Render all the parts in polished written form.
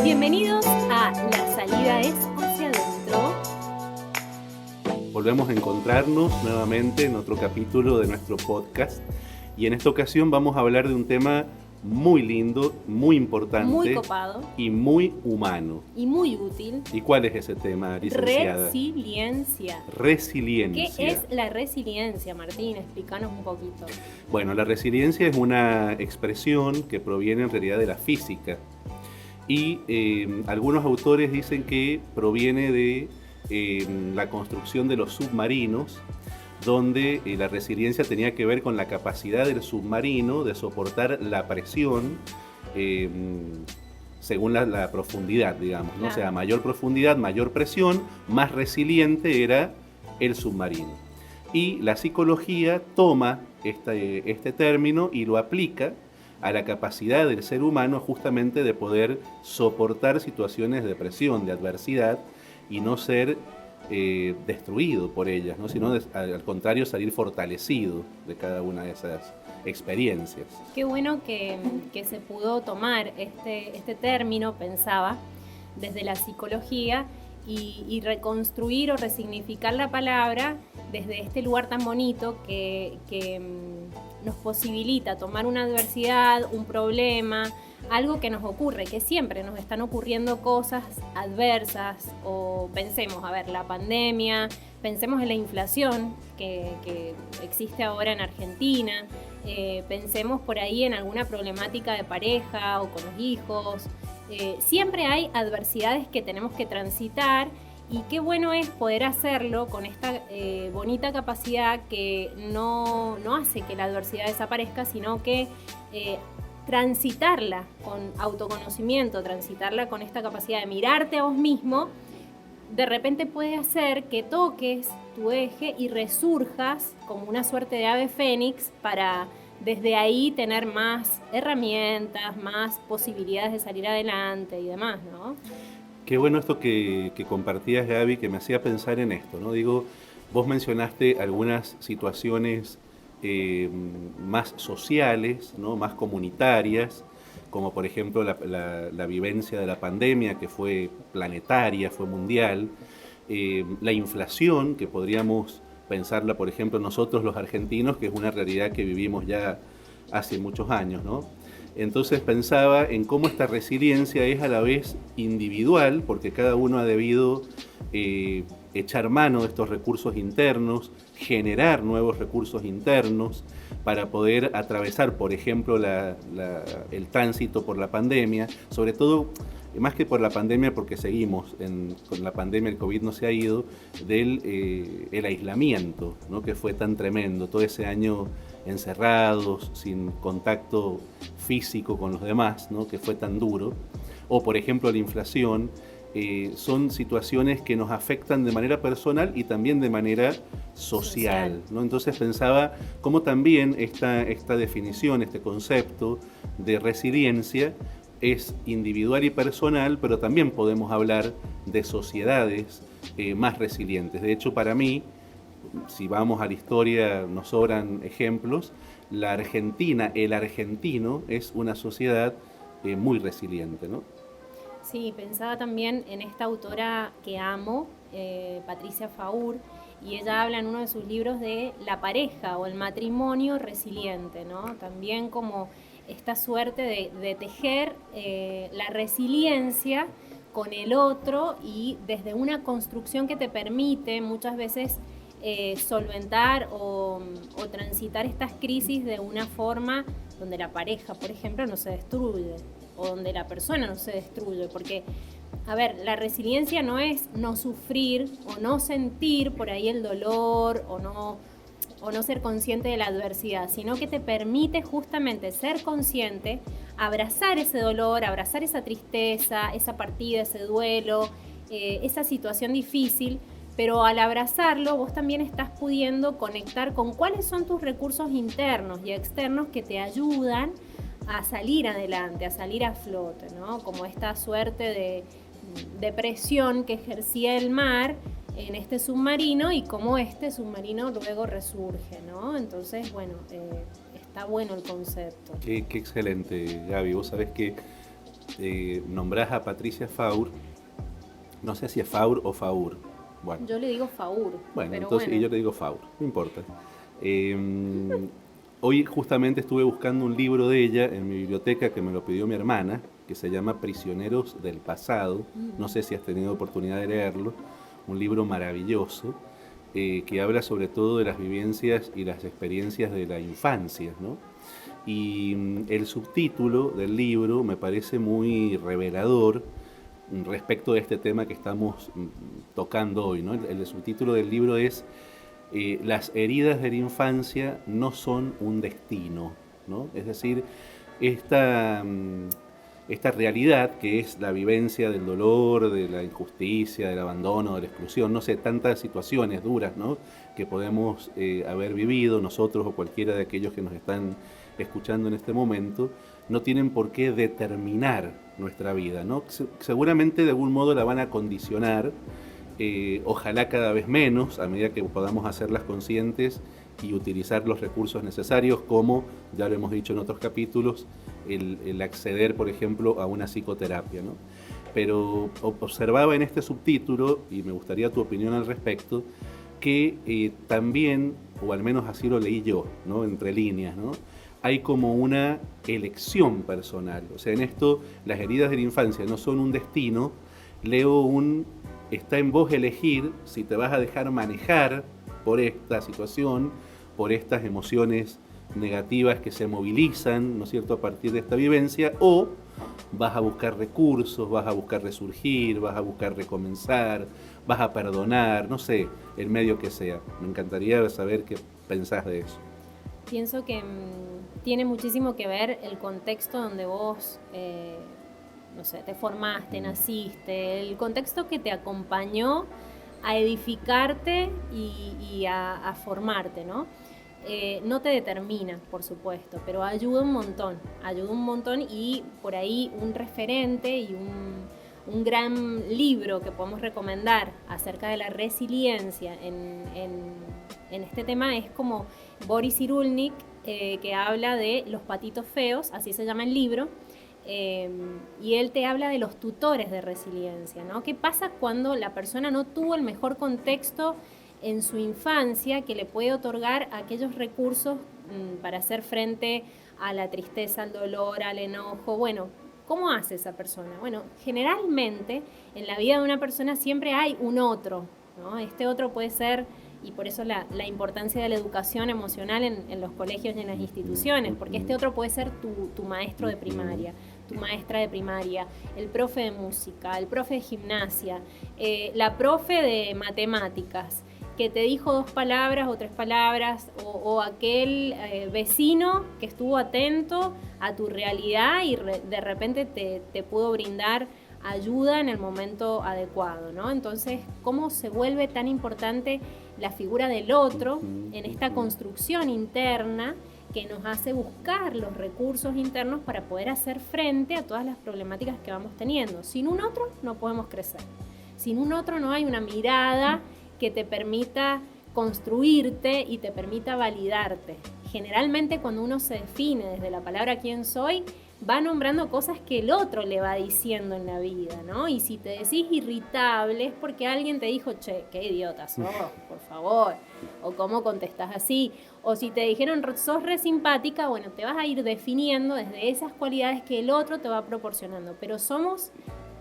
Bienvenidos a La salida es hacia adentro. Volvemos a encontrarnos nuevamente en otro capítulo de nuestro podcast y en esta ocasión vamos a hablar de un tema muy lindo, muy importante, muy copado y muy humano. y muy útil. ¿Y cuál es ese tema, licenciada? Resiliencia. Resiliencia. ¿Qué es la resiliencia, Martín? Explícanos un poquito. Bueno, la resiliencia es una expresión que proviene en realidad de la física y algunos autores dicen que proviene de la construcción de los submarinos, donde la resiliencia tenía que ver con la capacidad del submarino de soportar la presión según la profundidad, digamos, ¿no? Claro. O sea, a mayor profundidad, mayor presión, más resiliente era el submarino. Y la psicología toma este término y lo aplica a la capacidad del ser humano justamente de poder soportar situaciones de presión, de adversidad, y no ser destruido por ellas, ¿no? Sino al contrario salir fortalecido de cada una de esas experiencias. Qué bueno que se pudo tomar este término, pensaba, desde la psicología y reconstruir o resignificar la palabra desde este lugar tan bonito que nos posibilita tomar una adversidad, un problema, algo que nos ocurre, que siempre nos están ocurriendo cosas adversas, o pensemos, a ver, la pandemia, pensemos en la inflación que existe ahora en Argentina, pensemos por ahí en alguna problemática de pareja o con los hijos. Siempre hay adversidades que tenemos que transitar y qué bueno es poder hacerlo con esta bonita capacidad que no hace que la adversidad desaparezca, sino que transitarla con autoconocimiento, transitarla con esta capacidad de mirarte a vos mismo, de repente puede hacer que toques tu eje y resurjas como una suerte de ave fénix para desde ahí tener más herramientas, más posibilidades de salir adelante y demás, ¿no? Qué bueno esto que compartías, Gaby, que me hacía pensar en esto, ¿no? Digo, vos mencionaste algunas situaciones más sociales, ¿no? Más comunitarias, como por ejemplo la vivencia de la pandemia, que fue planetaria, fue mundial, la inflación, que podríamos pensarla, por ejemplo, nosotros los argentinos, que es una realidad que vivimos ya hace muchos años, ¿no? Entonces pensaba en cómo esta resiliencia es a la vez individual, porque cada uno ha debido echar mano de estos recursos internos, generar nuevos recursos internos para poder atravesar, por ejemplo, el tránsito por la pandemia, sobre todo, más que por la pandemia, porque seguimos con la pandemia, el COVID no se ha ido, el aislamiento, ¿no? Que fue tan tremendo, todo ese año encerrados, sin contacto físico con los demás, ¿no? Que fue tan duro, o por ejemplo la inflación. Son situaciones que nos afectan de manera personal y también de manera social, ¿no? Entonces pensaba cómo también esta definición, este concepto de resiliencia es individual y personal, pero también podemos hablar de sociedades más resilientes. De hecho, para mí, si vamos a la historia, nos sobran ejemplos. La Argentina, el argentino, es una sociedad muy resiliente, ¿no? Sí, pensaba también en esta autora que amo, Patricia Faur, y ella habla en uno de sus libros de la pareja o el matrimonio resiliente, ¿no? También como esta suerte de tejer la resiliencia con el otro y desde una construcción que te permite muchas veces solventar o transitar estas crisis de una forma donde la pareja, por ejemplo, no se destruye o donde la persona no se destruye, porque, a ver, la resiliencia no es no sufrir o no sentir por ahí el dolor o no ser consciente de la adversidad, sino que te permite justamente ser consciente, abrazar ese dolor, abrazar esa tristeza, esa partida, ese duelo, esa situación difícil, pero al abrazarlo vos también estás pudiendo conectar con cuáles son tus recursos internos y externos que te ayudan a salir adelante, a salir a flote, ¿no? Como esta suerte de presión que ejercía el mar en este submarino y cómo este submarino luego resurge, ¿no? Entonces, bueno, está bueno el concepto. Qué excelente, Gaby. Vos sabés que nombrás a Patricia Faur, no sé si es Faur o Faur. Bueno, Yo le digo Faur. bueno, Pero entonces bueno. y yo le digo Faur, no importa. Eh, Hoy justamente estuve buscando un libro de ella en mi biblioteca que me lo pidió mi hermana, que se llama Prisioneros del Pasado. No sé si has tenido oportunidad de leerlo. Un libro maravilloso que habla sobre todo de las vivencias y las experiencias de la infancia, ¿no? Y el subtítulo del libro me parece muy revelador respecto de este tema que estamos tocando hoy, ¿no? El subtítulo del libro es las heridas de la infancia no son un destino, ¿no? Es decir, esta, esta realidad que es la vivencia del dolor, de la injusticia, del abandono, de la exclusión, no sé, tantas situaciones duras, ¿no?, que podemos haber vivido nosotros o cualquiera de aquellos que nos están escuchando en este momento, no tienen por qué determinar nuestra vida, ¿no? Seguramente de algún modo la van a condicionar, ojalá cada vez menos, a medida que podamos hacerlas conscientes y utilizar los recursos necesarios, como ya lo hemos dicho en otros capítulos, el acceder, por ejemplo, a una psicoterapia, ¿no? Pero observaba en este subtítulo, y me gustaría tu opinión al respecto, que también, o al menos así lo leí yo, ¿no?, entre líneas, ¿no?, hay como una elección personal. O sea, en esto las heridas de la infancia no son un destino, leo está en vos elegir si te vas a dejar manejar por esta situación, por estas emociones negativas que se movilizan, ¿no es cierto?, a partir de esta vivencia, o vas a buscar recursos, vas a buscar resurgir, vas a buscar recomenzar, vas a perdonar, no sé, el medio que sea. Me encantaría saber qué pensás de eso. Pienso que tiene muchísimo que ver el contexto donde vos, no sé, te formaste, naciste, el contexto que te acompañó a edificarte y a formarte, ¿no? No te determina, por supuesto, pero ayuda un montón y por ahí un referente y un gran libro que podemos recomendar acerca de la resiliencia en este tema es como Boris Cyrulnik, que habla de los patitos feos, así se llama el libro, y él te habla de los tutores de resiliencia, ¿no? ¿Qué pasa cuando la persona no tuvo el mejor contexto en su infancia que le puede otorgar aquellos recursos para hacer frente a la tristeza, al dolor, al enojo? Bueno, ¿cómo hace esa persona? Bueno, generalmente en la vida de una persona siempre hay un otro, ¿no? Este otro puede ser, y por eso la importancia de la educación emocional en los colegios y en las instituciones, porque este otro puede ser tu maestro de primaria, tu maestra de primaria, el profe de música, el profe de gimnasia, la profe de matemáticas, que te dijo 2 palabras o 3 palabras, o aquel vecino que estuvo atento a tu realidad y de repente te pudo brindar ayuda en el momento adecuado, ¿no? Entonces, ¿cómo se vuelve tan importante la figura del otro en esta construcción interna que nos hace buscar los recursos internos para poder hacer frente a todas las problemáticas que vamos teniendo? Sin un otro no podemos crecer. Sin un otro no hay una mirada que te permita construirte y te permita validarte. Generalmente cuando uno se define desde la palabra quién soy, va nombrando cosas que el otro le va diciendo en la vida, ¿no? Y si te decís irritable es porque alguien te dijo, che, qué idiota sos, por favor, o cómo contestás así, o si te dijeron sos re simpática, bueno, te vas a ir definiendo desde esas cualidades que el otro te va proporcionando, pero somos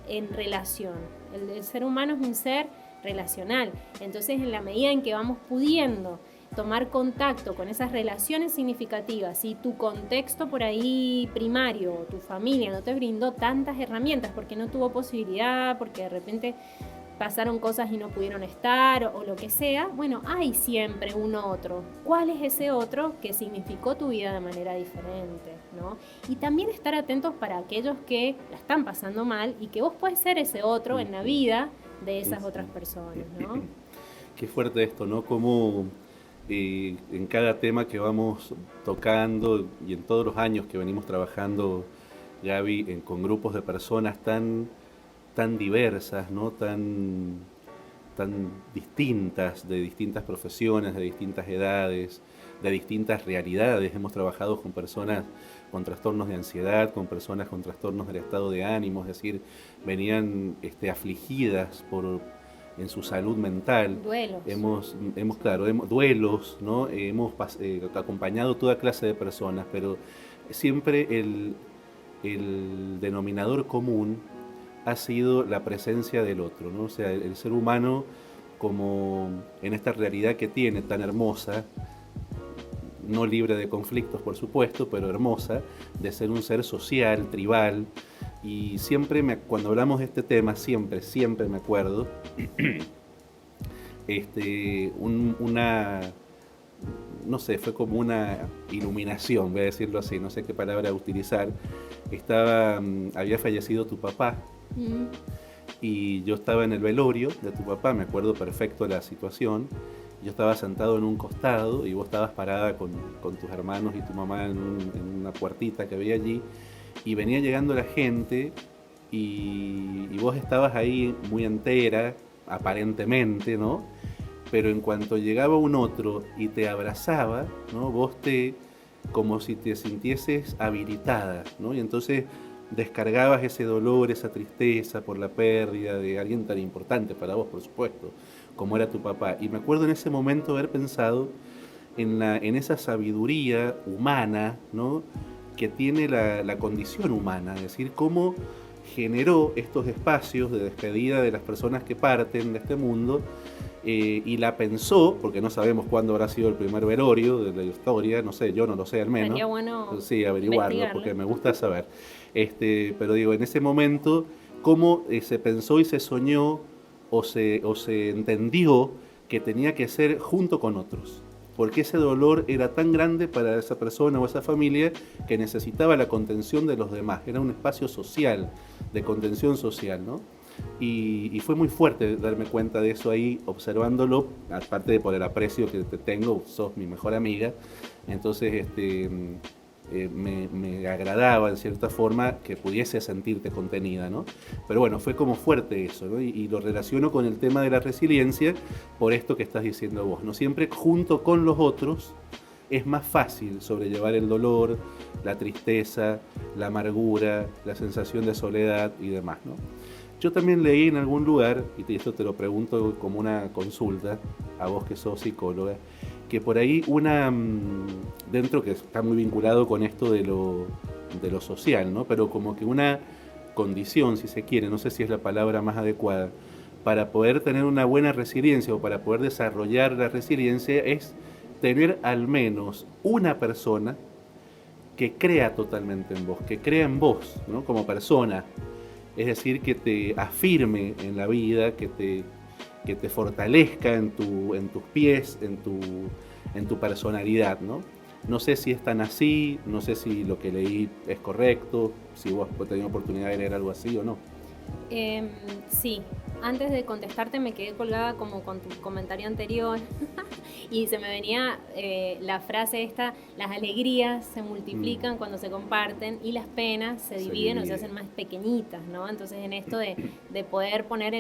en relación, el ser humano es un ser relacional, entonces en la medida en que vamos pudiendo tomar contacto con esas relaciones significativas, si tu contexto por ahí primario, tu familia no te brindó tantas herramientas porque no tuvo posibilidad, porque de repente pasaron cosas y no pudieron estar o lo que sea, bueno, hay siempre un otro. ¿Cuál es ese otro que significó tu vida de manera diferente, ¿no? Y también estar atentos para aquellos que la están pasando mal y que vos puedes ser ese otro en la vida de esas otras personas, ¿no? Qué fuerte esto, ¿no? Como en cada tema que vamos tocando y en todos los años que venimos trabajando, Gaby, con grupos de personas tan diversas, ¿no?, tan distintas, de distintas profesiones, de distintas edades, de distintas realidades. Hemos trabajado con personas con trastornos de ansiedad, con personas con trastornos del estado de ánimo, es decir, venían afligidas en su salud mental. Duelos. Hemos duelos, ¿no? Hemos acompañado toda clase de personas, pero siempre el denominador común ha sido la presencia del otro, ¿no? O sea, el ser humano, como en esta realidad que tiene tan hermosa, no libre de conflictos por supuesto, pero hermosa, de ser un ser social, tribal, y siempre cuando hablamos de este tema, siempre me acuerdo no sé, fue como una iluminación, voy a decirlo así, no sé qué palabra utilizar. Había fallecido tu papá, y yo estaba en el velorio de tu papá, me acuerdo perfecto la situación. Yo estaba sentado en un costado y vos estabas parada con tus hermanos y tu mamá en una puertita que había allí, y venía llegando la gente y vos estabas ahí muy entera, aparentemente, ¿no? Pero en cuanto llegaba un otro y te abrazaba, ¿no? Como si te sintieses habilitada, ¿no? Y entonces descargabas ese dolor, esa tristeza por la pérdida de alguien tan importante para vos, por supuesto, como era tu papá. Y me acuerdo en ese momento haber pensado en esa sabiduría humana, ¿no? Que tiene la condición humana, es decir, cómo generó estos espacios de despedida de las personas que parten de este mundo, y la pensó, porque no sabemos cuándo habrá sido el primer velorio de la historia, no sé, yo no lo sé al menos. Sería bueno sí, averiguarlo, porque me gusta saber. Pero digo, en ese momento, cómo se pensó y se soñó o se entendió que tenía que ser junto con otros, porque ese dolor era tan grande para esa persona o esa familia que necesitaba la contención de los demás. Era un espacio social, de contención social, ¿no? Y fue muy fuerte darme cuenta de eso ahí, observándolo, aparte de por el aprecio que te tengo, sos mi mejor amiga. Entonces me agradaba en cierta forma que pudiese sentirte contenida, ¿no? Pero bueno, fue como fuerte eso, ¿no? Y lo relaciono con el tema de la resiliencia por esto que estás diciendo vos, ¿no? Siempre junto con los otros es más fácil sobrellevar el dolor, la tristeza, la amargura, la sensación de soledad y demás, ¿no? Yo también leí en algún lugar, y esto te lo pregunto como una consulta, a vos que sos psicóloga, que por ahí dentro que está muy vinculado con esto de lo social, ¿no? Pero como que una condición, si se quiere, no sé si es la palabra más adecuada, para poder tener una buena resiliencia o para poder desarrollar la resiliencia es tener al menos una persona que crea totalmente en vos, que crea en vos, ¿no? Como persona. Es decir, que te afirme en la vida, que te fortalezca en tus pies, en tu personalidad, ¿no? No sé si es tan así, no sé si lo que leí es correcto, si vos has tenido oportunidad de leer algo así o no. Sí, antes de contestarte me quedé colgada como con tu comentario anterior y se me venía la frase esta: las alegrías se multiplican cuando se comparten y las penas se dividen o se hacen más pequeñitas, ¿no? Entonces en esto de poder poner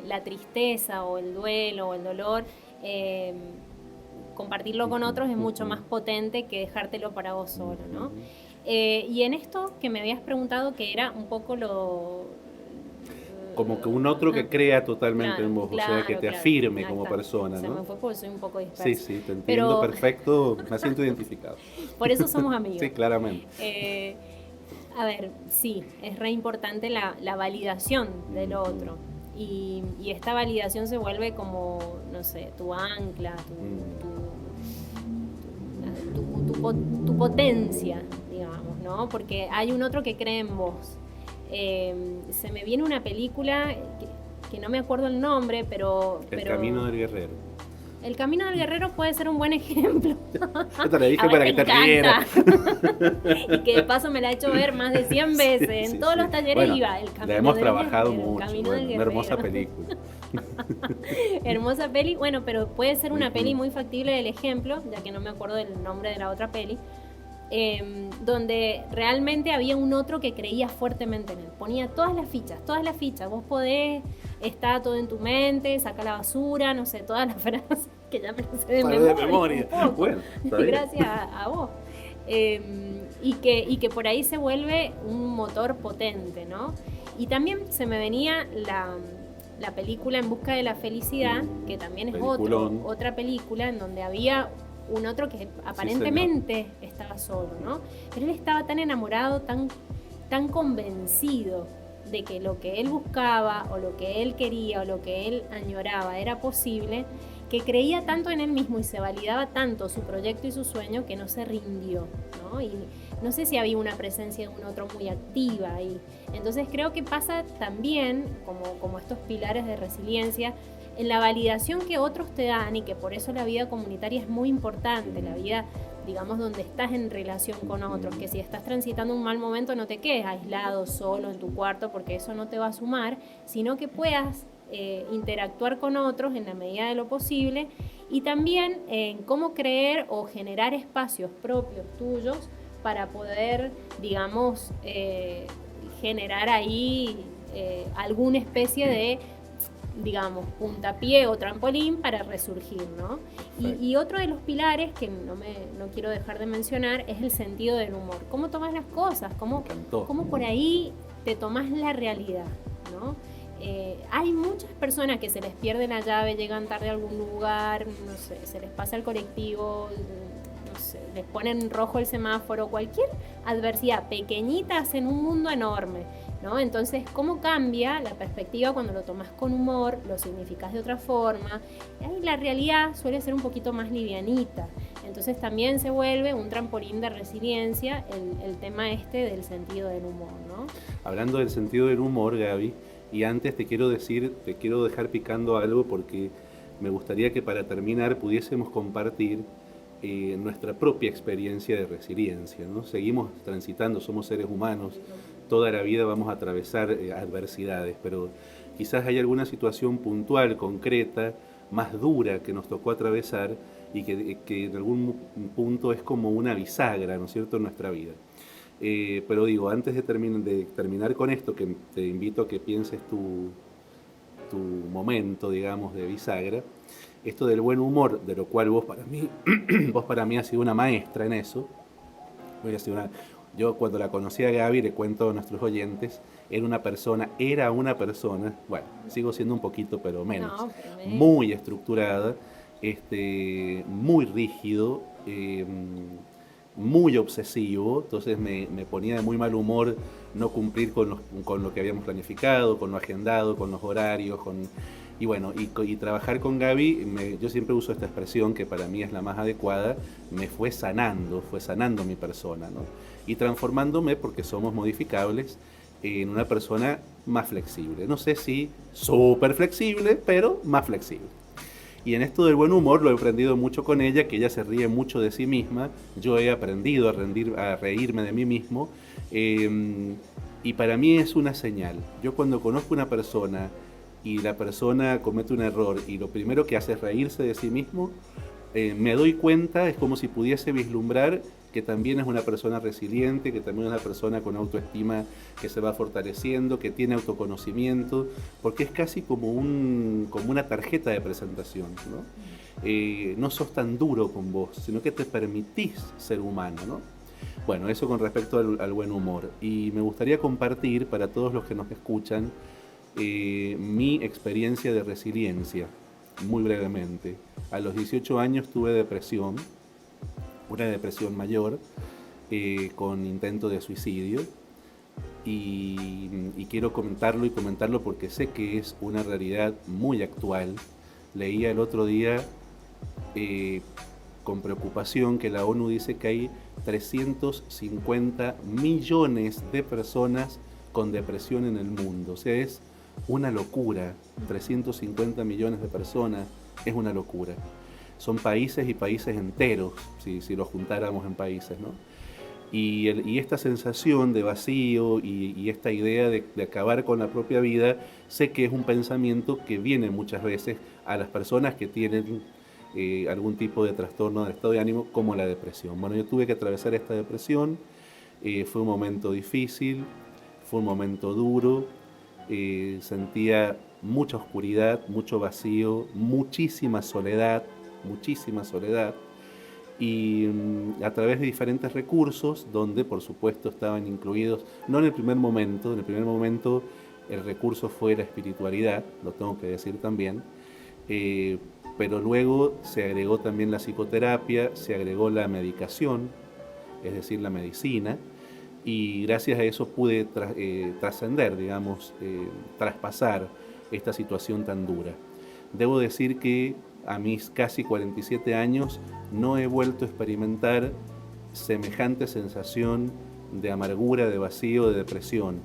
la tristeza o el duelo o el dolor, compartirlo con otros es mucho más potente que dejártelo para vos solo, ¿no? Y en esto que me habías preguntado, que era un poco como que un otro que crea totalmente en vos, o sea, que te afirme como persona, ¿no? Se me fue porque soy un poco dispersa. Sí, te entiendo perfecto, me siento identificado. Por eso somos amigos. Sí, claramente. A ver, sí, es re importante la validación del otro. Y esta validación se vuelve como, no sé, tu ancla, tu potencia, digamos, ¿no? Porque hay un otro que cree en vos. Se me viene una película que no me acuerdo el nombre, pero El Camino del Guerrero. El Camino del Guerrero puede ser un buen ejemplo. Yo te lo dije para que te rieras. Y que de paso me la he hecho ver más de 100 veces. En todos los talleres iba. El Camino la hemos del trabajado Guerrero, mucho. Camino Bueno, del una hermosa película. Hermosa peli. Bueno, pero puede ser una peli muy factible del ejemplo, ya que no me acuerdo del nombre de la otra peli. Donde realmente había un otro que creía fuertemente en él. Ponía todas las fichas. Vos podés, está todo en tu mente, saca la basura, no sé, todas las frases que ya me lo sé de Para memoria. de memoria. Bueno, está bien. Gracias a vos. Y que por ahí se vuelve un motor potente, ¿no? Y también se me venía la película En busca de la felicidad, que también es otra película en donde había un otro que aparentemente estaba solo, ¿no? Pero él estaba tan enamorado, tan convencido de que lo que él buscaba o lo que él quería o lo que él añoraba era posible, que creía tanto en él mismo y se validaba tanto su proyecto y su sueño que no se rindió, ¿no? Y no sé si había una presencia de un otro muy activa ahí. Entonces creo que pasa también, como estos pilares de resiliencia, en la validación que otros te dan, y que por eso la vida comunitaria es muy importante, la vida, digamos, donde estás en relación con otros, que si estás transitando un mal momento no te quedes aislado, solo en tu cuarto, porque eso no te va a sumar, sino que puedas interactuar con otros en la medida de lo posible, y también en cómo creer o generar espacios propios tuyos para poder, digamos, generar ahí alguna especie de, digamos, puntapié o trampolín para resurgir, ¿no? Y otro de los pilares que no quiero dejar de mencionar es el sentido del humor. ¿Cómo tomas las cosas? ¿Cómo por ahí te tomas la realidad, ¿no? Hay muchas personas que se les pierde la llave, llegan tarde a algún lugar, no sé, se les pasa el colectivo, no sé, les ponen rojo el semáforo, cualquier adversidad pequeñita hacen un mundo enorme, ¿no? Entonces, ¿cómo cambia la perspectiva cuando lo tomas con humor, lo significas de otra forma? Y ahí la realidad suele ser un poquito más livianita. Entonces también se vuelve un trampolín de resiliencia el tema del sentido del humor, ¿no? Hablando del sentido del humor, Gaby, y antes te quiero dejar picando algo, porque me gustaría que para terminar pudiésemos compartir nuestra propia experiencia de resiliencia, ¿no? Seguimos transitando, somos seres humanos, toda la vida vamos a atravesar adversidades, pero quizás hay alguna situación puntual, concreta, más dura que nos tocó atravesar y que en algún punto es como una bisagra, ¿no es cierto?, en nuestra vida. Pero digo, antes de terminar con esto, que te invito a que pienses tu momento, digamos, de bisagra, esto del buen humor, de lo cual vos para mí has sido una maestra en eso. Yo cuando la conocí a Gaby, le cuento a nuestros oyentes, era una persona, bueno, sigo siendo un poquito, pero menos, muy estructurada, muy rígido, muy obsesivo, entonces me ponía de muy mal humor no cumplir con lo que habíamos planificado, con lo agendado, con los horarios, y bueno, y trabajar con Gaby, yo siempre uso esta expresión que para mí es la más adecuada, me fue sanando mi persona, ¿no? Y transformándome, porque somos modificables, en una persona más flexible. No sé si súper flexible, pero más flexible. Y en esto del buen humor lo he aprendido mucho con ella, que ella se ríe mucho de sí misma, yo he aprendido a reírme de mí mismo, y para mí es una señal. Yo cuando conozco una persona y la persona comete un error y lo primero que hace es reírse de sí mismo, me doy cuenta, es como si pudiese vislumbrar que también es una persona resiliente, que también es una persona con autoestima que se va fortaleciendo, que tiene autoconocimiento, porque es casi como una tarjeta de presentación, ¿no? No sos tan duro con vos, sino que te permitís ser humano, ¿no? Bueno, eso con respecto al buen humor. Y me gustaría compartir para todos los que nos escuchan mi experiencia de resiliencia, muy brevemente. A los 18 años tuve depresión, una depresión mayor, con intento de suicidio, y quiero comentarlo porque sé que es una realidad muy actual. Leía el otro día con preocupación que la ONU dice que hay 350 millones de personas con depresión en el mundo. O sea, es una locura. 350 millones de personas es una locura. Son países y países enteros, si los juntáramos en países, ¿no? Y esta sensación de vacío y esta idea de acabar con la propia vida, sé que es un pensamiento que viene muchas veces a las personas que tienen algún tipo de trastorno del estado de ánimo, como la depresión. Bueno, yo tuve que atravesar esta depresión, fue un momento difícil, fue un momento duro, sentía mucha oscuridad, mucho vacío, muchísima soledad, muchísima soledad, y a través de diferentes recursos, donde por supuesto estaban incluidos, no en el primer momento, el recurso fue la espiritualidad, lo tengo que decir también, pero luego se agregó también la psicoterapia, se agregó la medicación, es decir, la medicina, y gracias a eso pude trascender, digamos, traspasar esta situación tan dura. Debo decir que a mis casi 47 años no he vuelto a experimentar semejante sensación de amargura, de vacío, de depresión.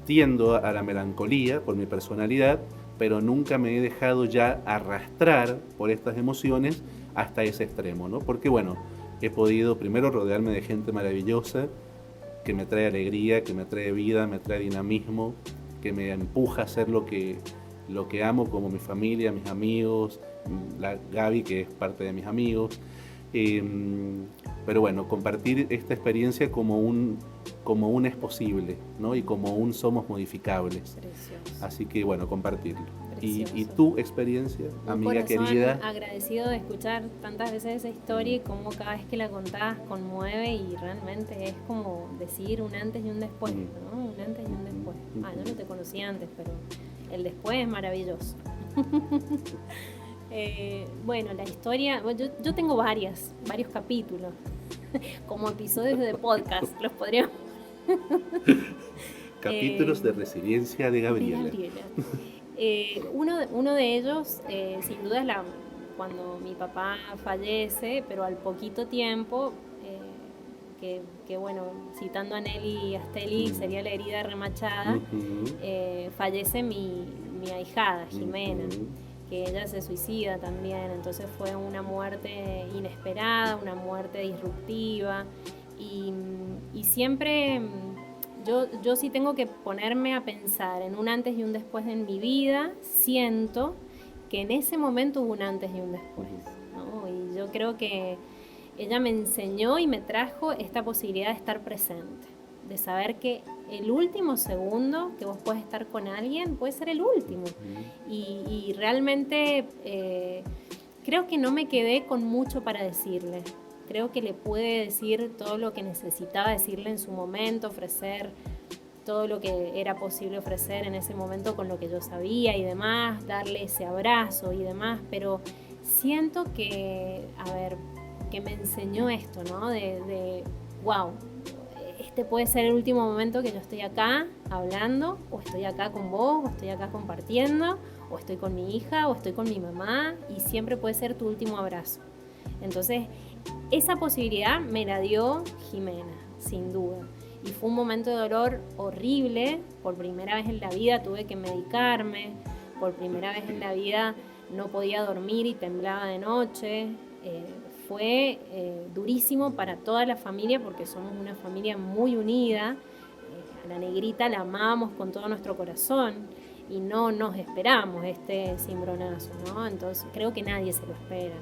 Tiendo a la melancolía por mi personalidad, pero nunca me he dejado ya arrastrar por estas emociones hasta ese extremo, ¿no? Porque bueno, he podido primero rodearme de gente maravillosa que me trae alegría, que me trae vida, me trae dinamismo, que me empuja a hacer lo que amo, como mi familia, mis amigos, la Gaby, que es parte de mis amigos. Pero bueno, compartir esta experiencia como un es posible, ¿no? Y como un somos modificables. Precioso. Así que bueno, compartirlo. ¿Y tu experiencia, amiga querida? Agradecido de escuchar tantas veces esa historia y cómo cada vez que la contás conmueve, y realmente es como decir un antes y un después, ¿no? Un antes y un después. Yo no te conocí antes, pero el después es maravilloso. Bueno, la historia, yo tengo varios capítulos, como episodios de podcast, los podríamos... Capítulos de resiliencia de Gabriela. Uno de ellos, sin duda, es cuando mi papá fallece, pero al poquito tiempo, que bueno, citando a Nelly Astelli, sería la herida remachada, fallece mi ahijada, Jimena, que ella se suicida también. Entonces fue una muerte inesperada, una muerte disruptiva, y siempre... Yo sí tengo que ponerme a pensar en un antes y un después en mi vida. Siento que en ese momento hubo un antes y un después, ¿no? Y yo creo que ella me enseñó y me trajo esta posibilidad de estar presente, de saber que el último segundo que vos podés estar con alguien puede ser el último. Y realmente creo que no me quedé con mucho para decirle. Creo que le pude decir todo lo que necesitaba decirle en su momento, ofrecer todo lo que era posible ofrecer en ese momento con lo que yo sabía y demás, darle ese abrazo y demás, pero siento que me enseñó esto, ¿no? De wow, este puede ser el último momento que yo estoy acá hablando, o estoy acá con vos, o estoy acá compartiendo, o estoy con mi hija, o estoy con mi mamá, y siempre puede ser tu último abrazo. Entonces, esa posibilidad me la dio Jimena, sin duda. Y fue un momento de dolor horrible. Por primera vez en la vida tuve que medicarme. Por primera vez en la vida no podía dormir y temblaba de noche. Fue durísimo para toda la familia, porque somos una familia muy unida. A la negrita la amamos con todo nuestro corazón y no nos esperamos este cimbronazo, ¿no? Entonces creo que nadie se lo espera.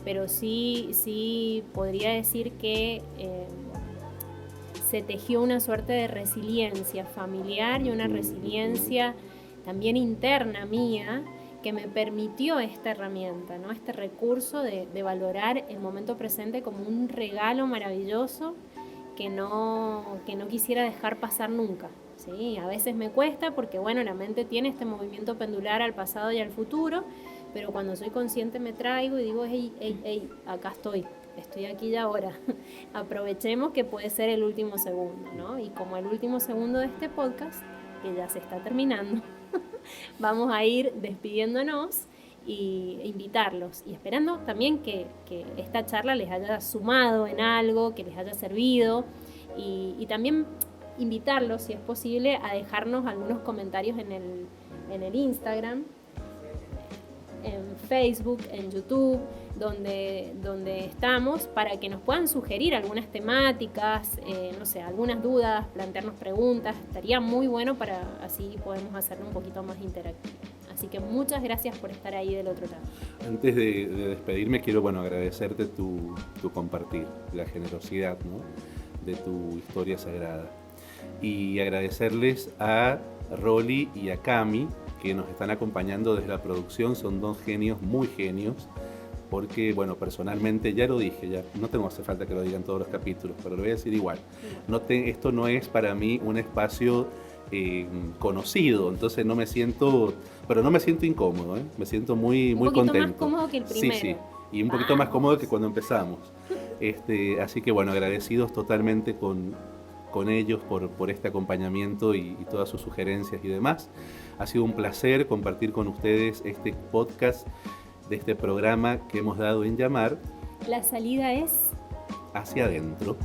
Pero sí podría decir que se tejió una suerte de resiliencia familiar y una resiliencia también interna mía, que me permitió esta herramienta, ¿no? Este recurso de valorar el momento presente como un regalo maravilloso que no quisiera dejar pasar nunca, ¿sí? A veces me cuesta porque, bueno, la mente tiene este movimiento pendular al pasado y al futuro, pero cuando soy consciente me traigo y digo, hey, acá estoy aquí y ahora. Aprovechemos que puede ser el último segundo, ¿no? Y como el último segundo de este podcast, que ya se está terminando, vamos a ir despidiéndonos y invitarlos y esperando también que esta charla les haya sumado en algo, que les haya servido, y también invitarlos, si es posible, a dejarnos algunos comentarios en el Instagram, en Facebook, en YouTube, donde estamos, para que nos puedan sugerir algunas temáticas, no sé, algunas dudas, plantearnos preguntas. Estaría muy bueno, para así podemos hacerlo un poquito más interactivo. Así que muchas gracias por estar ahí del otro lado. Antes de despedirme, quiero agradecerte tu compartir, la generosidad, ¿no?, de tu historia sagrada. Y agradecerles a Rolly y a Cami, que nos están acompañando desde la producción. Son dos genios, muy genios, porque, bueno, personalmente, ya lo dije, ya no hace falta que lo digan todos los capítulos, pero lo voy a decir igual. Esto no es para mí un espacio conocido, entonces no me siento incómodo, me siento muy contento. Un poquito más cómodo que el primero. Sí, y un poquito más cómodo que cuando empezamos. Así que bueno, agradecidos totalmente con ellos por este acompañamiento y todas sus sugerencias y demás. Ha sido un placer compartir con ustedes este podcast de este programa que hemos dado en llamar La salida es Hacia Adentro.